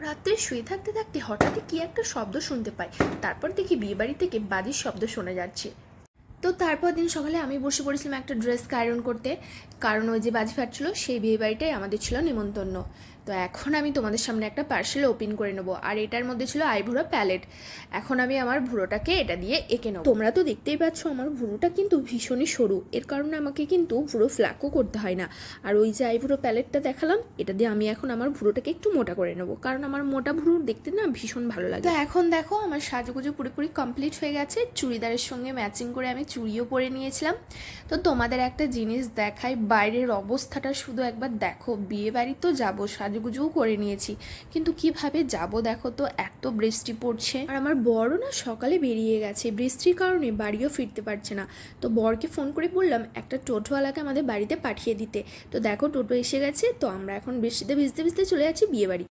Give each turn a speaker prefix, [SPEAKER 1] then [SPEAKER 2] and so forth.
[SPEAKER 1] রাত্রে শুয়ে থাকতে থাকতে হঠাৎই কি একটা শব্দ শুনতে পাই। তারপর দেখি বিয়েবাড়ি থেকে বাজির শব্দ শোনা যাচ্ছে। তো তারপর দিন সকালে আমি বসে পড়েছিলাম একটা ড্রেসকে আয়রন করতে, কারণ ওই যে বাজি ফাটছিল সেই বিয়েবাড়িটাই আমাদের ছিল নিমন্ত্রণ। তো এখন আমি তোমাদের সামনে একটা পার্সেল ওপেন করে নেবো, আর এটার মধ্যে ছিল আইভুড়ো প্যালেট। এখন আমি আমার ভুরোটাকে এটা দিয়ে এঁকে নেবো। তোমরা তো দেখতেই পাচ্ছ আমার ভুরোটা কিন্তু ভীষণই সরু, এর কারণে আমাকে কিন্তু ভুরো ফ্ল্যাকও করতে হয় না। আর ওই যে আইভুড়ো প্যালেটটা দেখালাম, এটা দিয়ে আমি এখন আমার ভুরোটাকে একটু মোটা করে নেবো, কারণ আমার মোটা ভুরো দেখতে না ভীষণ ভালো লাগে। তো এখন দেখো আমার সাজুগুজু পুরোপুরি কমপ্লিট হয়ে গেছে। চুড়িদারের সঙ্গে ম্যাচিং করে আমি চুড়িও পরে নিয়েছিলাম। তো তোমাদের একটা জিনিস দেখাই, বাইরের অবস্থাটা শুধু একবার দেখো। বিয়ে বাড়ি তো যাবো, সাজুগুজুও করে নিয়েছি, কিন্তু কিভাবে যাব দেখো তো, এত বৃষ্টি পড়ছে। আর আমার বড়ও না সকালে বেরিয়ে গেছে, বৃষ্টির কারণে বাড়িও ফিরতে পারছে না। তো বরকে ফোন করে বললাম একটা টোটোওয়ালাকে আমাদের বাড়িতে পাঠিয়ে দিতে। তো দেখো টোটো এসে গেছে। তো আমরা এখন বৃষ্টিতে ভিজতে ভিজতে চলে যাচ্ছি বিয়ে বাড়ি।